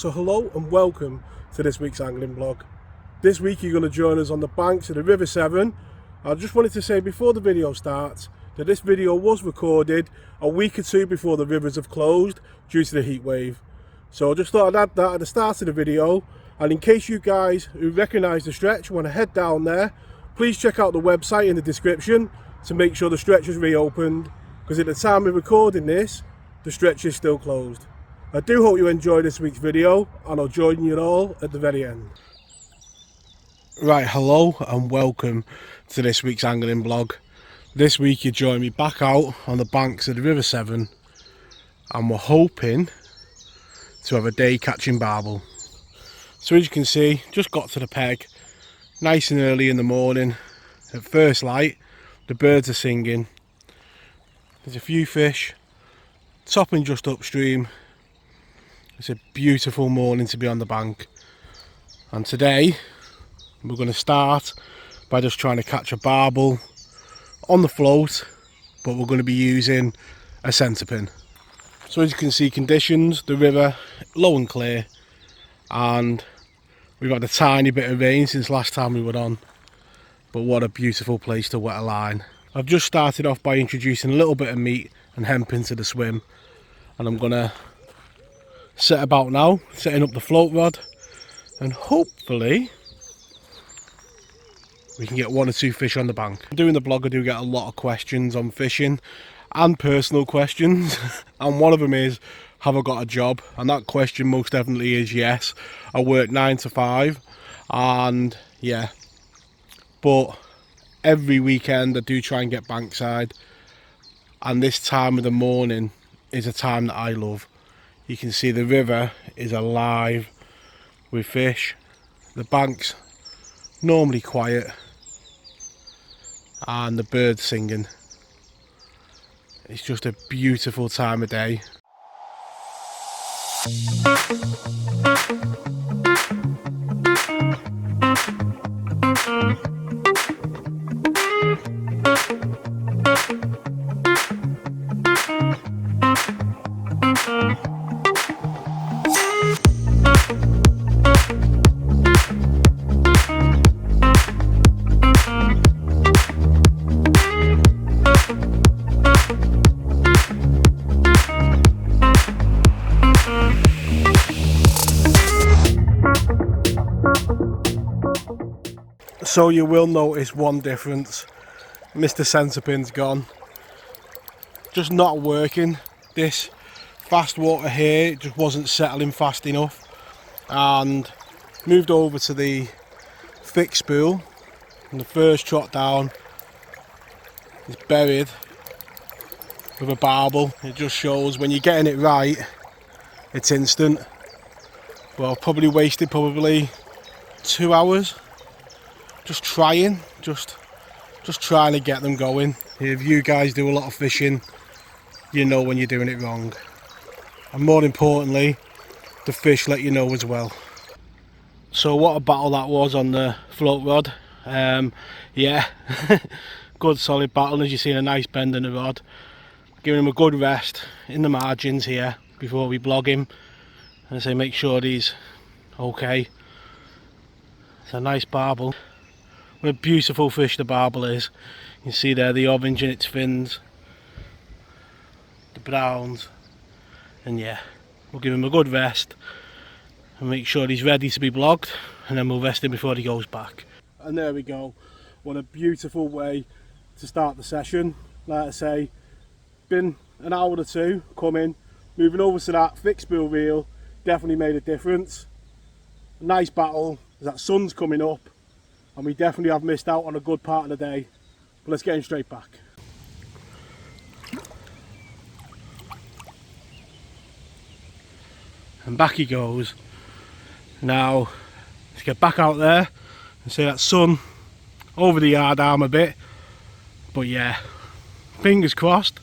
So hello and welcome to this week's angling vlog. This week you're going to join us on the banks of the River Severn. I just wanted to say before the video starts that this video was recorded a week or two before the rivers have closed due to the heat wave. So I just thought I'd add that at the start of the video, and in case you guys who recognise the stretch want to head down there, please check out the website in the description to make sure the stretch is reopened, because at the time of recording this the stretch is still closed. I do hope you enjoy this week's video, and I'll join you all at the very end. Right, hello and welcome to this week's angling vlog. This week you join me back out on the banks of the River Severn, and we're hoping to have a day catching barbel. So as you can see, just got to the peg, nice and early in the morning. At first light, the birds are singing. There's a few fish topping just upstream. It's a beautiful morning to be on the bank, and today we're going to start by just trying to catch a barbel on the float, but we're going to be using a centre pin. So as you can see, conditions, the river low and clear, and we've had a tiny bit of rain since last time we were on, but what a beautiful place to wet a line. I've just started off by introducing a little bit of meat and hemp into the swim, and I'm going to set about now, setting up the float rod, and hopefully we can get one or two fish on the bank. Doing the vlog, I do get a lot of questions on fishing and personal questions, and one of them is, have I got a job? And that question most definitely is yes. I work 9 to 5, and yeah, but every weekend I do try and get bankside, and this time of the morning is a time that I love. You can see the river is alive with fish. The bank's normally quiet, and the birds singing. It's just a beautiful time of day. So you will notice one difference. Mr. Centre Pin's gone. Just not working. This fast water here just wasn't settling fast enough, and moved over to the thick spool, and the first trot down is buried with a barbel. It just shows when you're getting it right, it's instant. Well, I've probably wasted 2 hours just trying to get them going. If you guys do a lot of fishing, you know when you're doing it wrong, and more importantly, the fish let you know as well. So what a battle that was on the float rod. Yeah, good solid battle. As you see, a nice bend in the rod, giving him a good rest in the margins here before we blog him, and I say make sure he's okay. It's a nice barbel. What a beautiful fish the barbel is. You can see there the orange in its fins, the browns, and yeah, we'll give him a good rest and make sure he's ready to be blogged, and then we'll rest him before he goes back. And there we go. What a beautiful way to start the session. Like I say, been an hour or two coming, moving over to that thick spool reel definitely made a difference. A nice battle as that sun's coming up, and we definitely have missed out on a good part of the day, but let's get him straight back. And back he goes. Now let's get back out there and see that sun over the yard arm a bit, but yeah, fingers crossed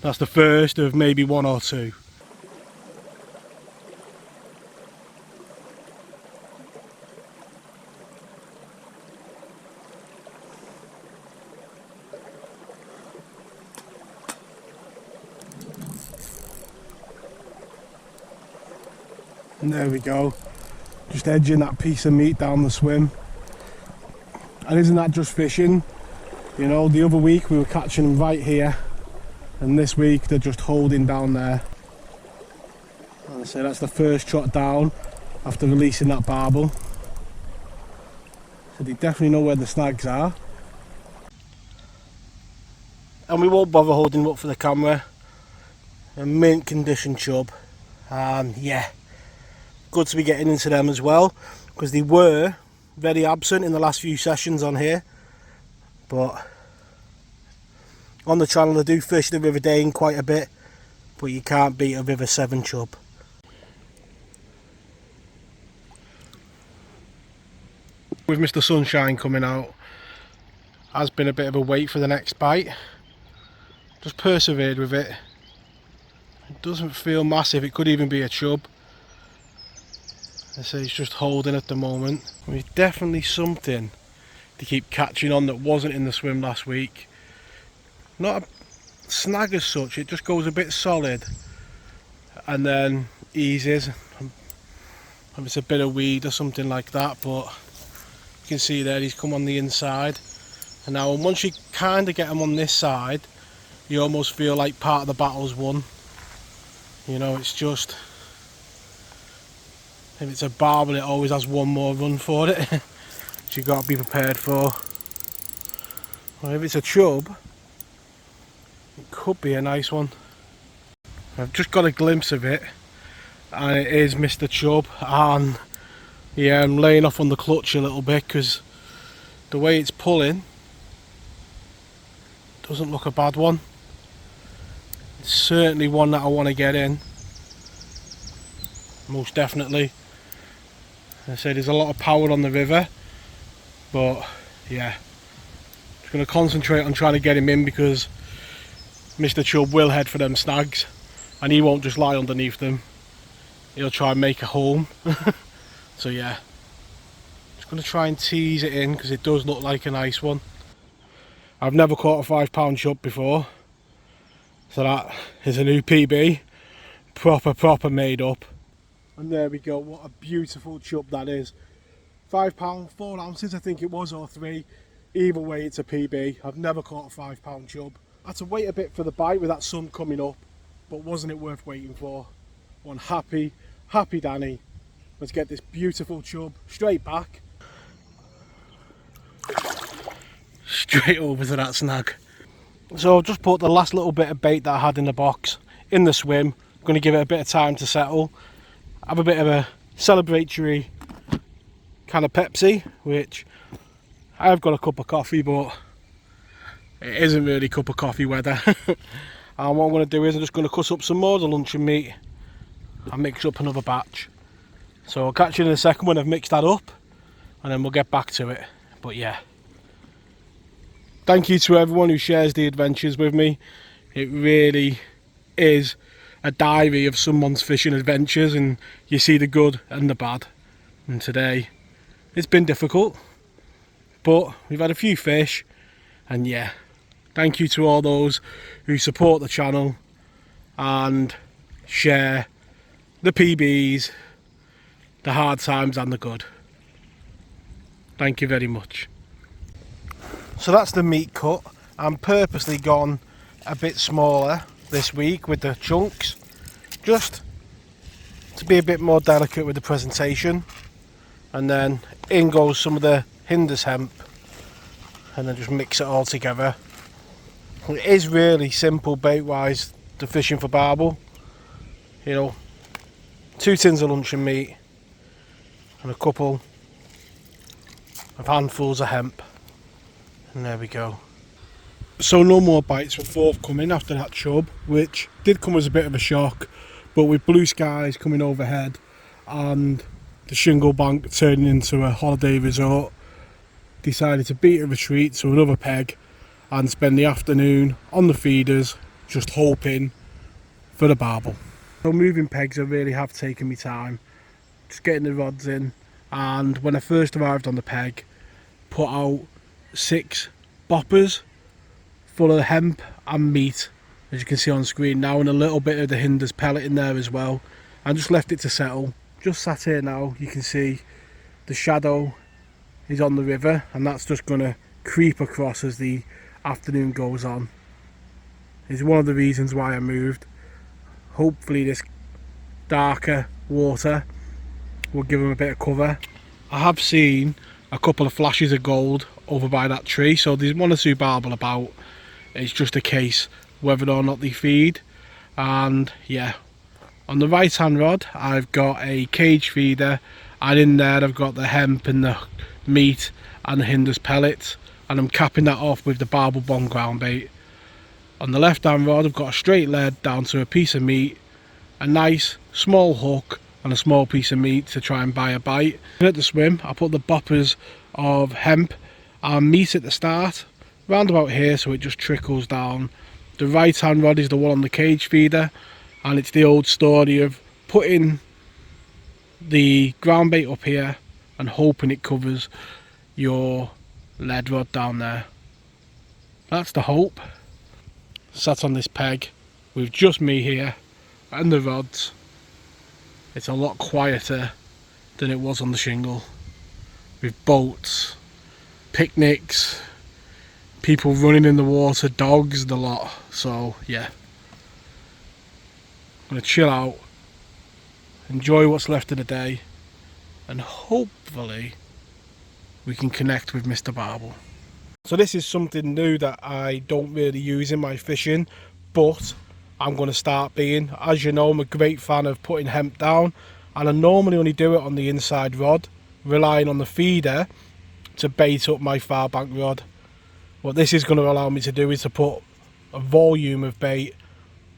that's the first of maybe one or two. And there we go, just edging that piece of meat down the swim. And isn't that just fishing? You know, the other week we were catching them right here, and this week they're just holding down there. And so that's the first trot down after releasing that barbel. So they definitely know where the snags are. And we won't bother holding them up for the camera. A mint condition chub, and yeah, good to be getting into them as well, because they were very absent in the last few sessions on here. But on the channel I do fish the River Dane quite a bit, but you can't beat a River Severn chub. With Mr. Sunshine coming out, has been a bit of a wait for the next bite. Just persevered with it. It doesn't feel massive, it could even be a chub. I say it's just holding at the moment. It's definitely something to keep catching on that wasn't in the swim last week. Not a snag as such, it just goes a bit solid and then eases. If it's a bit of weed or something like that, but you can see there he's come on the inside. And now once you kind of get him on this side, you almost feel like part of the battle's won. You know, it's just, if it's a barbel it always has one more run for it, which you've got to be prepared for. Well, if it's a chub, it could be a nice one. I've just got a glimpse of it, and it is Mr. Chub. And yeah, I'm laying off on the clutch a little bit because the way it's pulling doesn't look a bad one. It's certainly one that I want to get in, most definitely. As I said, there's a lot of power on the river, but yeah, just going to concentrate on trying to get him in, because Mr. Chub will head for them snags, and he won't just lie underneath them, he'll try and make a home. So yeah, just going to try and tease it in because it does look like a nice one. I've never caught a £5 chub before, so that is a new PB, proper made up. And there we go, what a beautiful chub that is. £5, 4 ounces I think it was, or 3. Either way it's a PB. I've never caught a £5 chub. I had to wait a bit for the bite with that sun coming up, but wasn't it worth waiting for? One happy Danny. Let's get this beautiful chub straight back. Straight over to that snag. So I've just put the last little bit of bait that I had in the box in the swim. I'm going to give it a bit of time to settle. Have a bit of a celebratory kind of Pepsi, which I've got a cup of coffee, but it isn't really cup of coffee weather. And what I'm going to do is I'm just going to cut up some more of the luncheon meat and mix up another batch. So I'll catch you in a second when I've mixed that up, and then we'll get back to it. But yeah, thank you to everyone who shares the adventures with me. It really is a diary of someone's fishing adventures, and you see the good and the bad. And today it's been difficult, but we've had a few fish, and yeah, thank you to all those who support the channel and share the PBs, the hard times and the good. Thank you very much. So that's the meat cut. I'm purposely gone a bit smaller this week with the chunks, just to be a bit more delicate with the presentation. And then in goes some of the hinders hemp, and then just mix it all together. It is really simple bait wise, the fishing for barbel. You know, 2 tins of luncheon meat and a couple of handfuls of hemp, and there we go. So no more bites were forthcoming after that chub, which did come as a bit of a shock, but with blue skies coming overhead and the shingle bank turning into a holiday resort, decided to beat a retreat to another peg and spend the afternoon on the feeders just hoping for the barbel. So moving pegs, I really have taken me time, just getting the rods in. And when I first arrived on the peg, put out 6 boppers full of hemp and meat, as you can see on screen now, and a little bit of the hinders pellet in there as well, and just left it to settle. just sat here now, you can see the shadow is on the river, and that's just going to creep across as the afternoon goes on. It's one of the reasons why I moved. Hopefully this darker water will give them a bit of cover. I have seen a couple of flashes of gold over by that tree, so there's one or two barbel about. It's just a case whether or not they feed. And yeah, on the right hand rod I've got a cage feeder, and in there I've got the hemp and the meat and the hinders pellets, and I'm capping that off with the barbel bond ground bait. On the left hand rod I've got a straight lead down to a piece of meat, a nice small hook and a small piece of meat to try and buy a bite. And at the swim I put the boppers of hemp and meat at the start, round about here, so it just trickles down. The right hand rod is the one on the cage feeder, and it's the old story of putting the ground bait up here and hoping it covers your lead rod down there. That's the hope. Sat on this peg with just me here and the rods. It's a lot quieter than it was on the shingle, with boats, picnics, people running in the water, dogs, the lot. So yeah, I'm going to chill out, enjoy what's left of the day, and hopefully we can connect with Mr. Barbel. So this is something new that I don't really use in my fishing, but I'm going to start being. As you know, I'm a great fan of putting hemp down, and I normally only do it on the inside rod, relying on the feeder to bait up my far bank rod. What this is going to allow me to do is to put a volume of bait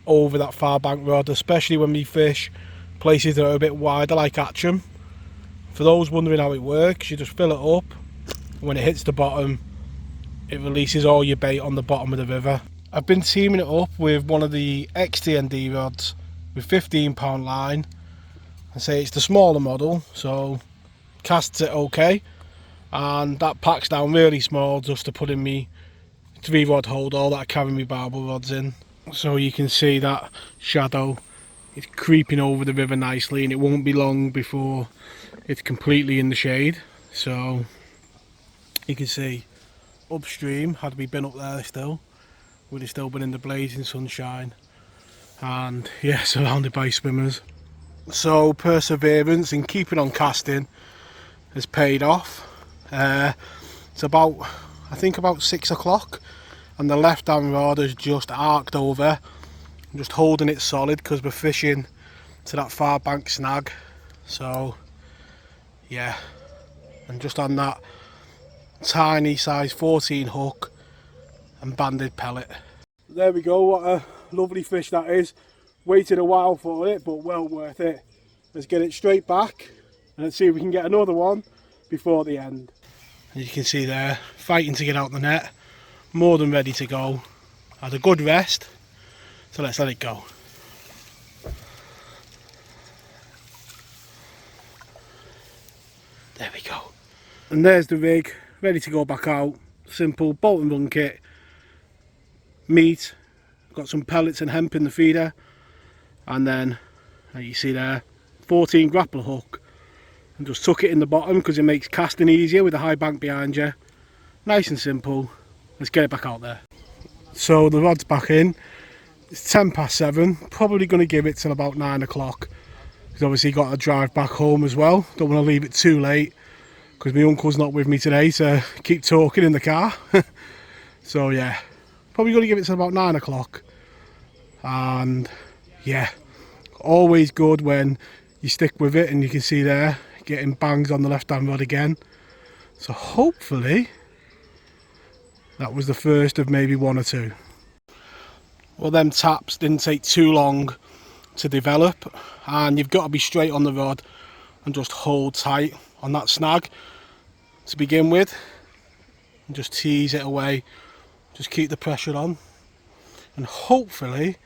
over that far bank rod, especially when we fish places that are a bit wider like Atcham. For those wondering how it works, you just fill it up. When it hits the bottom, it releases all your bait on the bottom of the river. I've been teaming it up with one of the XTND rods with 15-pound line. I say it's the smaller model, so casts it okay, and that packs down really small just to put in me 3-rod hold all that I carry my barbel rods in. So you can see that shadow is creeping over the river nicely, and it won't be long before it's completely in the shade. So you can see upstream, had we been up there still, would have still been in the blazing sunshine, and yeah, surrounded by swimmers. So perseverance and keeping on casting has paid off. It's about, I think about 6 o'clock, and the left hand rod has just arced over. I'm just holding it solid because we're fishing to that far bank snag. So yeah, and just on that tiny size 14 hook and banded pellet. There we go, what a lovely fish that is. Waited a while for it, but well worth it. Let's get it straight back and let's see if we can get another one before the end. As you can see there, fighting to get out the net, more than ready to go. Had a good rest, so let's let it go. There we go. And there's the rig, ready to go back out. Simple bolt and run kit, meat, got some pellets and hemp in the feeder, and then, as you see there, 14 grapple hook, and just tuck it in the bottom because it makes casting easier with a high bank behind you. Nice and simple. Let's get it back out there. So the rod's back in. It's 7:10, probably going to give it till about 9 o'clock, because obviously got to drive back home as well. Don't want to leave it too late because my uncle's not with me today to keep talking in the car. So yeah, probably going to give it till about 9 o'clock. And yeah, always good when you stick with it, and you can see there getting bangs on the left hand rod again. So hopefully that was the first of maybe one or two. Well, them taps didn't take too long to develop, and you've got to be straight on the rod and just hold tight on that snag to begin with, and just tease it away. Just keep the pressure on, and hopefully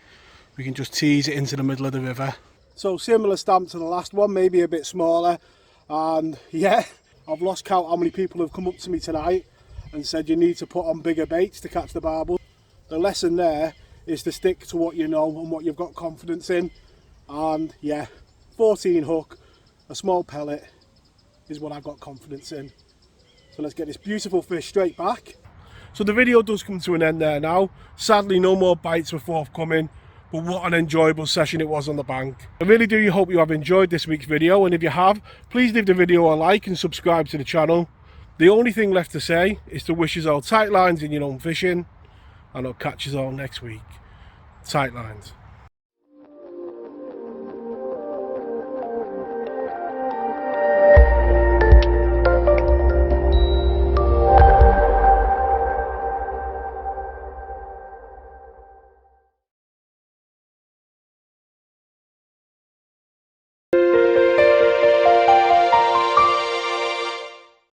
we can just tease it into the middle of the river. So similar stamp to the last one, maybe a bit smaller. And yeah, I've lost count how many people have come up to me tonight and said you need to put on bigger baits to catch the barbel. The lesson there is to stick to what you know and what you've got confidence in. And yeah, 14 hook, a small pellet is what I've got confidence in. So let's get this beautiful fish straight back. So the video does come to an end there now. Sadly, no more bites were forthcoming, but what an enjoyable session it was on the bank. I really do hope you have enjoyed this week's video, and if you have, please leave the video a like and subscribe to the channel. The only thing left to say is to wish you all tight lines in your own fishing, and I'll catch you all next week. Tight lines.